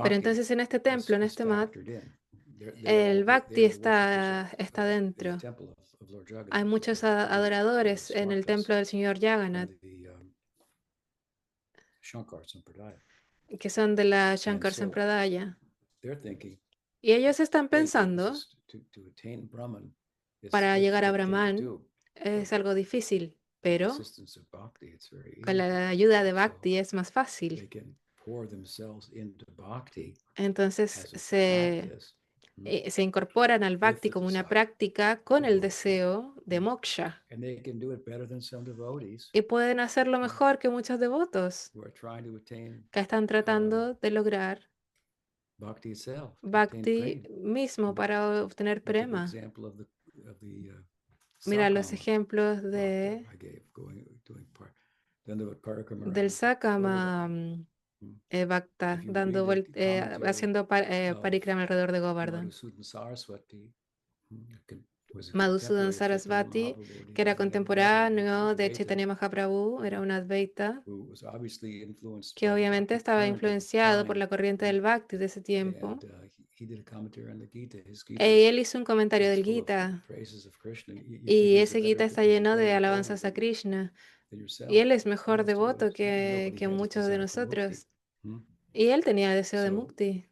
Pero entonces en este templo, en este mat, el Bhakti está dentro. Hay muchos adoradores en el templo del Señor Jagannath que son de la Shankar Sampradaya. Y ellos están pensando, para llegar a Brahman es algo difícil, pero con la ayuda de Bhakti es más fácil. Entonces se incorporan al Bhakti como una práctica con el deseo de moksha. Y pueden hacerlo mejor que muchos devotos que están tratando de lograr Bhakti mismo para obtener prema. Mira los ejemplos del Sakama Bhakta, haciendo parikrama alrededor de Govardhan. Madhusudan Sarasvati, que era contemporáneo de Chaitanya Mahaprabhu, era un Advaita, que obviamente estaba influenciado por la corriente del Bhakti de ese tiempo. Él hizo un comentario del Gita, y ese Gita está lleno de alabanzas a Krishna. Y él es mejor devoto que muchos de nosotros. Y él tenía el deseo de Mukti.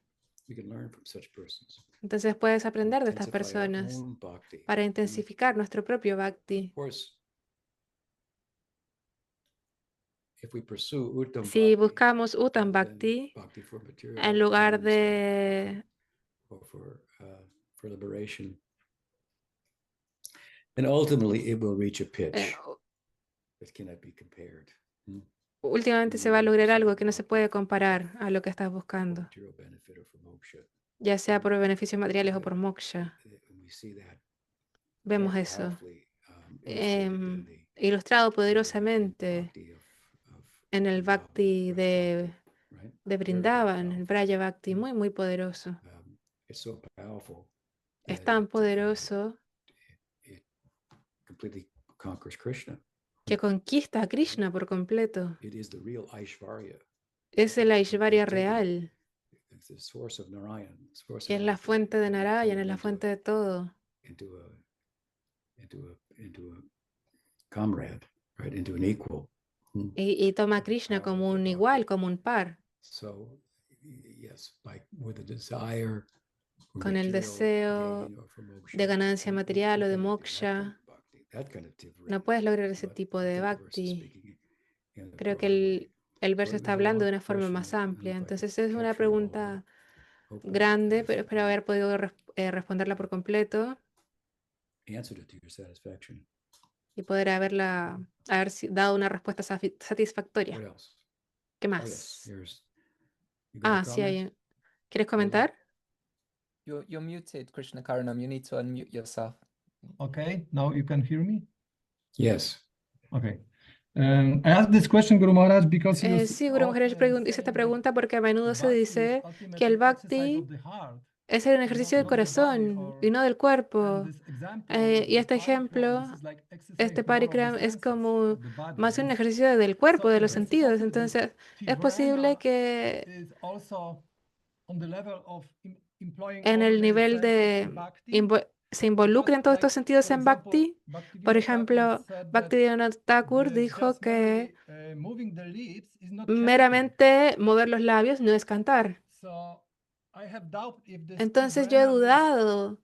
Entonces puedes aprender de estas personas para intensificar nuestro propio Bhakti. Si buscamos Uttam Bhakti en lugar de and ultimately it will reach a pitch eh, that cannot be compared. últimamente se va a lograr algo que no se puede comparar a lo que estás buscando, Material benefit or for moksha. ya sea por beneficios materiales o por moksha. And we see that Vemos very eso powerfully, illustrated in the ilustrado in poderosamente bhakti of en el Vrindavan, Bhakti Braj Bhakti, right? de Very, very Brindavan, el powerful. Braya Bhakti, muy, muy poderoso. It's so powerful Es that tan poderoso it completely conquers Krishna. que conquista a Krishna por completo. It is the real Aishvarya. Es el Aishvarya Taken real, It's the source of Narayan, source que of es la everything, fuente de and turn Narayana, it es la into fuente de todo. into a comrade, right? Into an equal. Y toma a Krishna como un igual, como un par, So, yes, with a desire for con el material deseo gain or for moksha, de ganancia you material o de cannot do moksha. that kind of tivra. No puedes lograr ese But tipo I de think the verse is bhakti. speaking in the Creo que broader way. el verso But it está was a hablando de long una forma question. más I don't amplia. know if I Entonces could es una capture it all, but pregunta hope I grande, pero espero haber podido responderla por completo answered it to your satisfaction. y poder haber dado una respuesta What satisfactoria. else? ¿Qué Oh, yes, más? you got a Ah, sí, comment? ¿quieres comentar? You're muted, Krishna Karanam. You need to unmute yourself. Okay, now you can hear me? Yes. Okay. I asked this question, Guru Maharaj, because you Sí, Guru Maharaj hizo esta pregunta porque a menudo se dice que el bhakti es un ejercicio del corazón y no del cuerpo. Y este ejemplo, este parikram es como más un ejercicio del cuerpo, de los sentidos. Entonces, es posible que en el nivel de se involucren todos estos sentidos en bhakti. Por ejemplo, Bhaktivinoda Thakur dijo que meramente mover los labios no es cantar. Entonces yo he dudado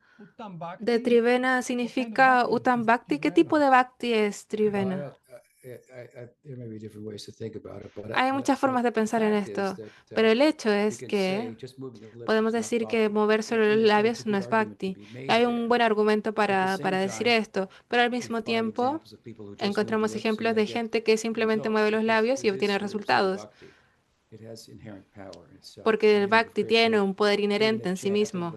de Trivena significa Uttam Bhakti. ¿Qué tipo de Bhakti es Trivena? There may be different ways to think about it, but Hay muchas formas de pensar en esto, pero el hecho es que podemos decir que mover solo los labios no es Bhakti. Y hay un buen argumento para decir esto, pero al mismo tiempo encontramos ejemplos de gente que simplemente mueve los labios y obtiene resultados, porque el Bhakti tiene un poder inherente en sí mismo.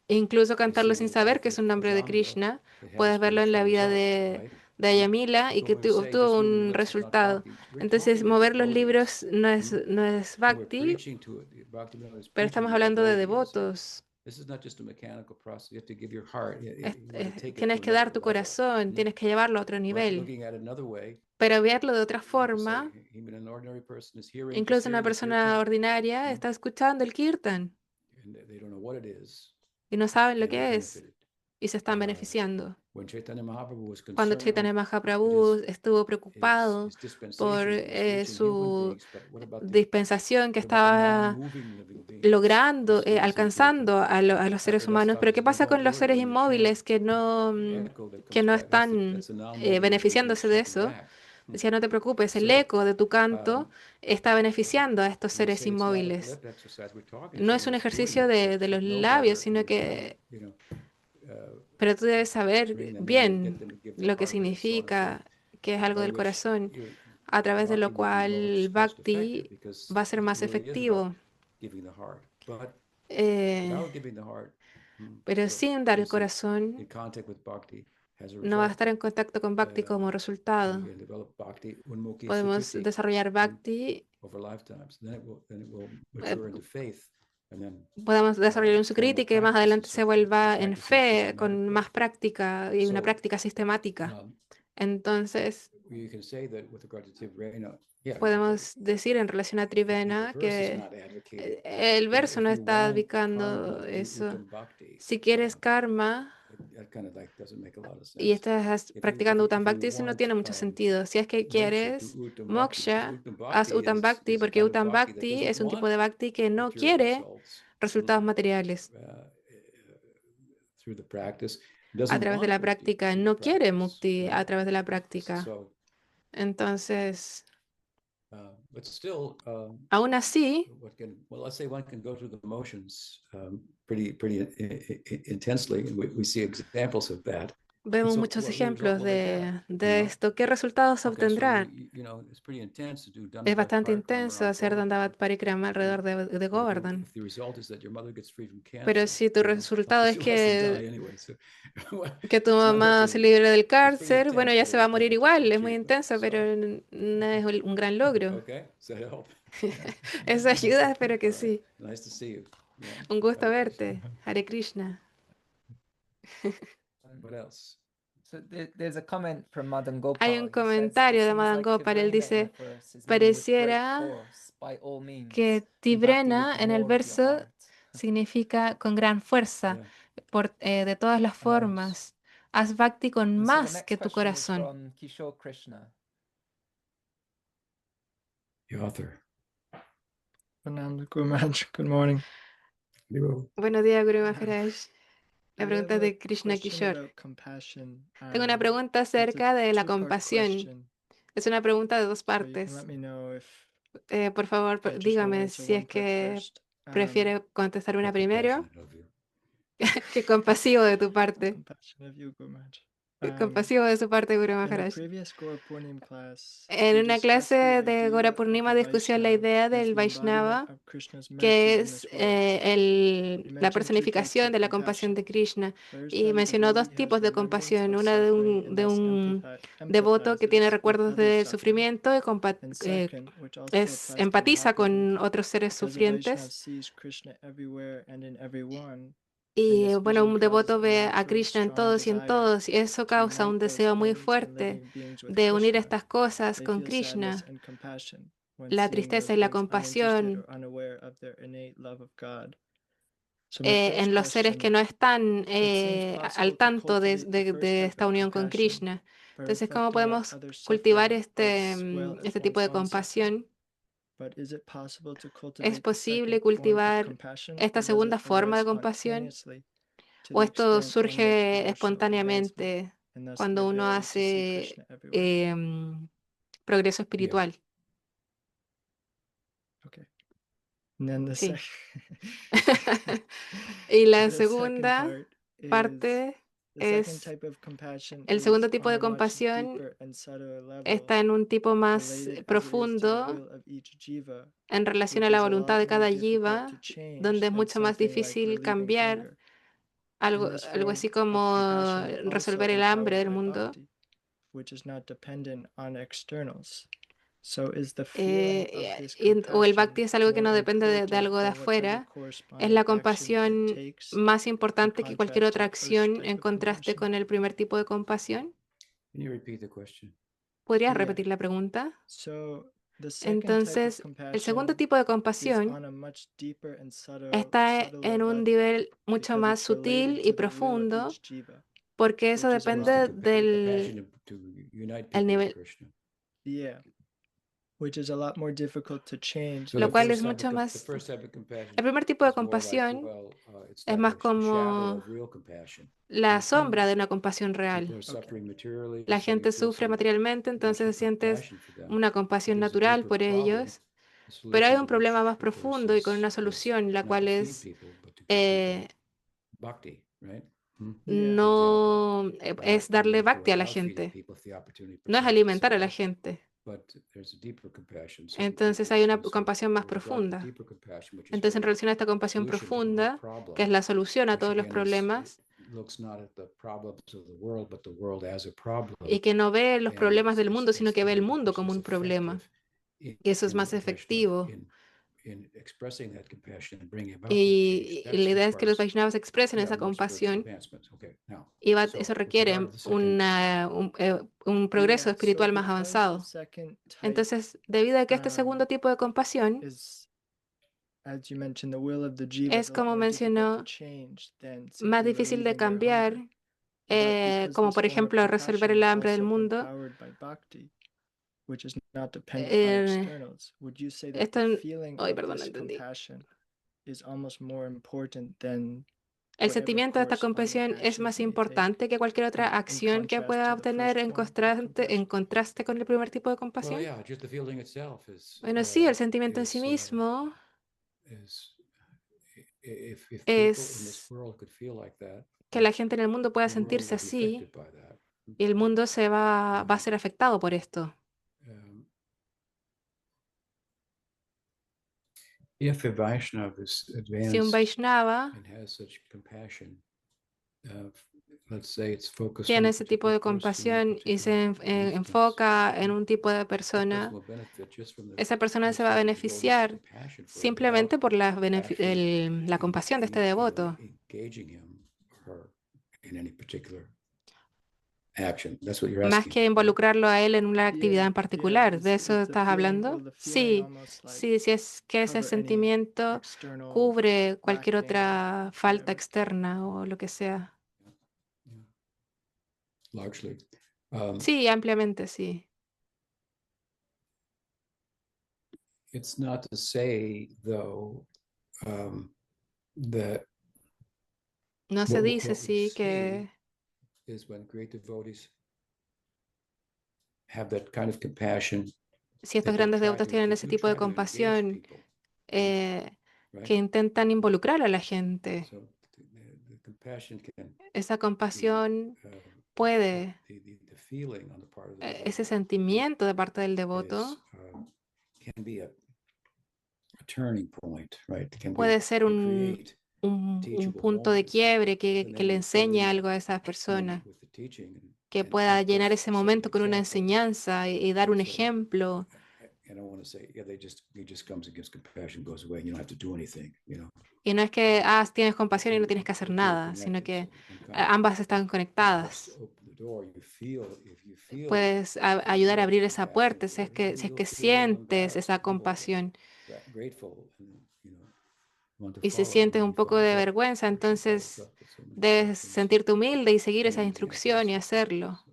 Incluso cantarlo sin saber que es un nombre de Krishna, puedes verlo en la vida de Ayamila y que obtuvo un resultado. Entonces, mover los libros no es Bhakti, pero estamos hablando de devotos. Tienes que dar tu corazón, tienes que llevarlo a otro nivel. Pero verlo de otra forma, incluso una persona ordinaria está escuchando el kirtan y no saben lo que es y se están beneficiando. Cuando Chaitanya Mahaprabhu estuvo preocupado por su dispensación que estaba logrando, alcanzando a los seres humanos, pero ¿qué pasa con los seres inmóviles que no están beneficiándose de eso? Decía, no te preocupes, el eco de tu canto está beneficiando a estos seres inmóviles. No es un ejercicio de los labios, sino que... Pero tú debes saber bien lo que significa, que es algo del corazón, a través de lo cual el bhakti va a ser más efectivo. Pero sin dar el corazón, no va a estar en contacto con bhakti como resultado. Podemos desarrollar bhakti, podemos desarrollar un sukriti que más adelante se vuelva en fe, con más práctica y una práctica sistemática. Entonces, podemos decir en relación a Trivena que el verso no está dedicando eso. Si quieres karma y estás practicando Uttam Bhakti, eso no tiene mucho sentido. Si es que quieres moksha, haz Uttam Bhakti, porque Uttam Bhakti es un tipo de Bhakti que no quiere resultados materiales. A través de la práctica, no quiere mukti a través de la práctica. Entonces, But still, aún así, let's say one can go through the motions pretty intensely, and we see examples of that. vemos muchos ejemplos de esto. ¿Qué resultados obtendrán? Es bastante intenso hacer Dandavat Parikrama alrededor de Govardhan. Pero si tu resultado es que tu mamá se libre del cáncer, bueno, ella se va a morir igual. Es muy intenso, pero no es un gran logro. Eso ayuda, espero que sí. Un gusto verte. Hare Krishna. So there's a comment from Madan Gopal. Hay un He says, comentario "It de seems Madan like Gopal. Él Tivrena in dice, the verse is meaning with great pareciera force, by all means, que do bhakti Tivrena with en el more of your verso heart." significa con gran fuerza, de todas las formas. Haz bhakti con And so the más next que tu question is corazón. from Kishore Krishna. The author. Ananda Guru Maharaj, good morning. Buenos días, Guru Maharaj. La I pregunta have es de a Krishna question Kishore. about compassion. Tengo una pregunta It's a acerca de la two-part compasión. question. Es una pregunta de dos So you can partes. let me know if Por favor, I just wanna dígame answer si es one part que first. prefiere contestar una How primero. compassionate of you. Qué compasivo de tu parte. Compassion of you, Guru Maharaj. Qué compasivo de su parte, Guru In a Maharaj. previous Gaura Purnim class, En we una discussed the clase de idea Gaura of Purnima the discusión la Vaishnava idea as del the Vaishnava, embodiment of Krishna's que mercy in es this world. You la mentioned two types personificación of de la compasión compassion. de Krishna. First, Y that a mencionó dos devotee has tipos de remembrance compasión, of una suffering and de thus un devoto que tiene empathizes with recuerdos others' del suffering. sufrimiento y And second, which also applies empatiza to con Mahaprabhu, otros seres because a Vaishnava sufrientes. sees Krishna everywhere and in everyone, and Y this bueno, vision un causes devoto a ve a natural, Krishna en strong todos y en desire todos, y eso to causa un unite those deseo muy things and fuerte living beings with de unir Krishna. estas cosas They con feel sadness Krishna, and compassion when la seeing tristeza those y la beings uninterested compasión or unaware of their innate love of God. So my first en los seres que question, no están it seems al possible to tanto cultivate the first de type esta of unión con compassion Krishna. by Entonces, ¿cómo reflecting on podemos others' cultivar suffering as well as este tipo one's de own suffering? compasión? But is it possible to ¿Es cultivate the posible second form of cultivar compassion, esta or does segunda it forma de arise compasión? spontaneously to ¿O the esto extent only of surge devotional advancement, espontáneamente and thus the cuando uno ability to see hace Krishna everywhere? progreso espiritual? Okay. And then the Sí. second, Y la the second segunda part is parte the second es, type of compassion el is segundo tipo on de a much compasión deeper and subtler level, está en un tipo más related as it is to the profundo will of each jiva, en relación which a la is a voluntad lot de more cada difficult jiva, to change donde es than mucho más something like difícil relieving cambiar hunger. algo And this así form como of compassion is also resolver el hambre empowered del by mundo. bhakti, which is not dependent on externals. So is the feeling of this O el bhakti compassion es algo que more no depende de algo de important than whatever afuera. Es corresponding la action it compasión takes, más in importante que cualquier contrast to otra the first acción type en of contraste compassion? con el primer tipo de compasión. Can you repeat the question? ¿Podrías Yeah. repetir la pregunta? So the second type of Entonces, el segundo compassion tipo de is compasión on a much deeper and está subtler en un level nivel mucho because más it's sutil related y to the will of profundo, each jiva, porque eso which is a lot. depende del Compassion to unite el people with nivel, Krishna. Yeah, which is a lot more difficult to change So lo the cual first es type mucho of más. the first type of compassion El primer tipo de is more like, compasión well, it's es like más a shadow como of real compassion. la Mhm. sombra de una compasión People real. are suffering materially, La so you gente feel sufre some materialmente, entonces natural sientes compassion for them. una But compasión there's a natural deeper por problem. ellos, The pero hay solution un to problema which, más of course, profundo y con una is solución, la not cual to feed es people, but to give eh, people bhakti, right? For no es darle example, bhakti a la without feeding gente, people, it's the opportunity to no es practice alimentar a la self. gente. But there's a deeper compassion. So Entonces hay una compasión más profunda. deeper compassion, which is Entonces, en really relación a esta compasión solution to all profunda, que es problems, la solución a which todos los again problemas, looks not at the problems of the world, but the world as a problem. y que no ve los And problemas del mundo, sino it's que ve el the mundo person como is un problema. effective Y eso es in más Vaishnava efectivo. in expressing that compassion and bringing about that Y change. la idea es That que los requires Vaishnavas expresen esa more spiritual compasión, advancement. Okay, now, y so eso with requiere regard to the second, un progreso Yeah, espiritual so más because avanzado. the second type Entonces, debido a que este segundo tipo de compasión is, as you mentioned, the will of the jiva es, is a lot como more difficult to mencionó, change than más simply difícil de relieving their cambiar, hunger. But because como this por form of ejemplo resolver compassion el is hambre del also mundo, empowered by bhakti, which is not dependent on eh, externals, would you say that esto, the feeling ay, of perdón, no this entendí. compassion is almost more important than El sentimiento de esta compasión es más importante que cualquier otra acción que pueda obtener en contraste con el primer tipo de compasión. Bueno, sí, el sentimiento en sí mismo es que la gente en el mundo pueda sentirse así y el mundo va a ser afectado por esto. Si un Vaishnava tiene ese tipo de compasión y se enfoca en un tipo de persona, esa persona se va a beneficiar simplemente por la compasión de este devoto. Más que involucrarlo a él en una actividad en particular. ¿De eso estás hablando? Sí, sí, si es que ese sentimiento cubre cualquier otra falta externa o lo que sea. Sí, ampliamente, sí. No se dice, sí, que si estos grandes devotos tienen ese tipo de compasión, que intentan involucrar a la gente. Esa compasión puede, ese sentimiento de parte del devoto puede ser un punto de quiebre que le enseñe algo a esas personas, que pueda llenar ese momento con una enseñanza y dar un ejemplo. Y no es que tienes compasión y no tienes que hacer nada, sino que ambas están conectadas. Puedes ayudar a abrir esa puerta si es que sientes esa compasión. Y si sientes un poco de vergüenza, entonces debes sentirte humilde y seguir esa instrucción y hacerlo.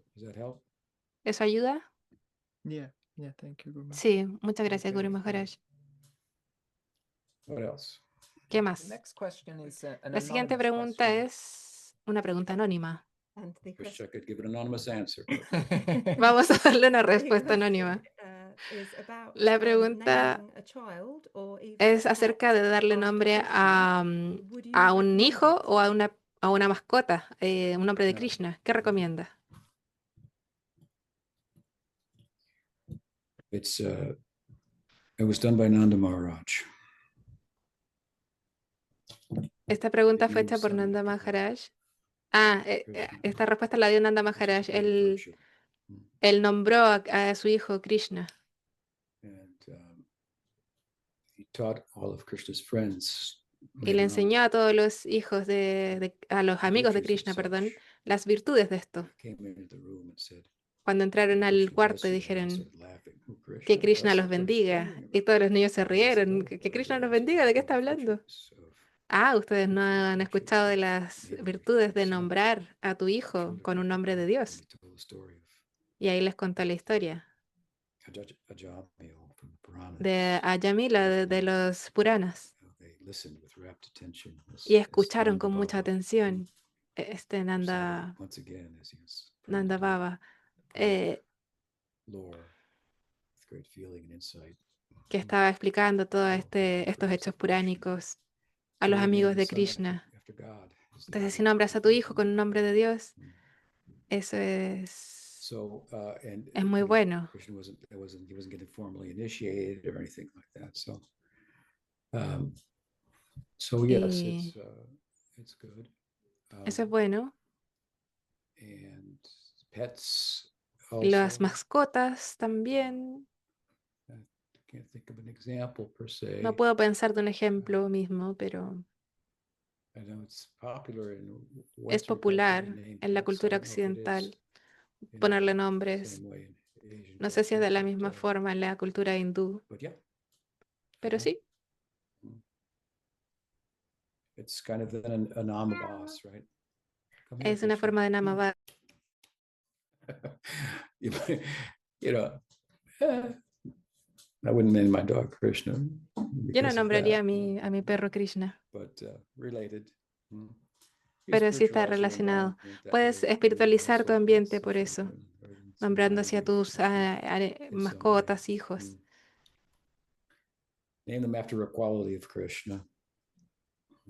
¿Eso ayuda? Yeah, thank you, Guru Maharaj. Sí, muchas gracias, Guru Maharaj. ¿Qué más? La siguiente pregunta es una pregunta anónima. Vamos a darle una respuesta anónima. La pregunta es acerca de darle nombre a un hijo o a una mascota, un nombre de Krishna. ¿Qué recomienda? It was done by Nanda Maharaj. Esta pregunta fue hecha por Nanda Maharaj. Esta respuesta la dio Nanda Maharaj. Él nombró a su hijo Krishna. Y le enseñó a todos los hijos a los amigos de Krishna, perdón, las virtudes de esto. Cuando entraron al cuarto y dijeron que Krishna los bendiga, y todos los niños se rieron. Que Krishna los bendiga, ¿de qué está hablando? Ustedes no han escuchado de las virtudes de nombrar a tu hijo con un nombre de Dios. Y ahí les contó la historia de Ajamila, de los Puranas. Y escucharon con mucha atención Nanda Baba, que estaba explicando todos estos hechos puránicos a los amigos de Krishna. Entonces, si nombras a tu hijo con un nombre de Dios, eso es muy bueno. Y eso es bueno. Las mascotas también. No puedo pensar de un ejemplo mismo, pero es popular en la cultura occidental ponerle nombres. No sé si es de la misma forma en la cultura hindú, pero sí. Es una forma de Namavada. I wouldn't name my dog Krishna. Yo no nombraría a mi perro Krishna. But related. pero sí está relacionado. Puedes espiritualizar tu ambiente por eso, nombrando hacia tus mascotas, hijos. Name them after a quality of Krishna.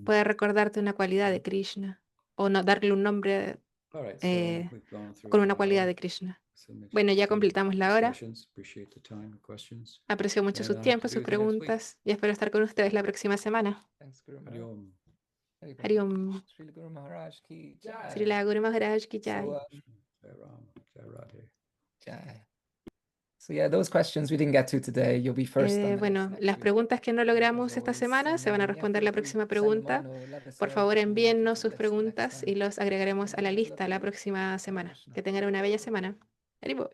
Puedes recordarte una cualidad de Krishna o no darle un nombre All right, so we've gone through con una an cualidad hour. de Krishna. So next Bueno, ya few completamos la hora. sessions. Appreciate the time, questions. Aprecio mucho sus And, tiempos, be sus with you next week. preguntas y espero estar con ustedes la próxima semana. Thanks, Guru Maharaj. Hariom. Hari Om. Hariom. Srila Guru Maharaj ki jai. Srila Guru Maharaj ki jai. So, Jai Ram, Jai Radhe. jai. So yeah, those questions we didn't get to today. You'll be first on the list Bueno, next las week, preguntas que no logramos as esta always. semana And se van a then, yeah, responder feel la free próxima to send them pregunta. on or let us Por know favor, if you want envíennos to sus list next preguntas y time. los agregaremos a la Have a lista lovely la week. próxima semana. Krishna. Que tengan una bella semana. Haribol.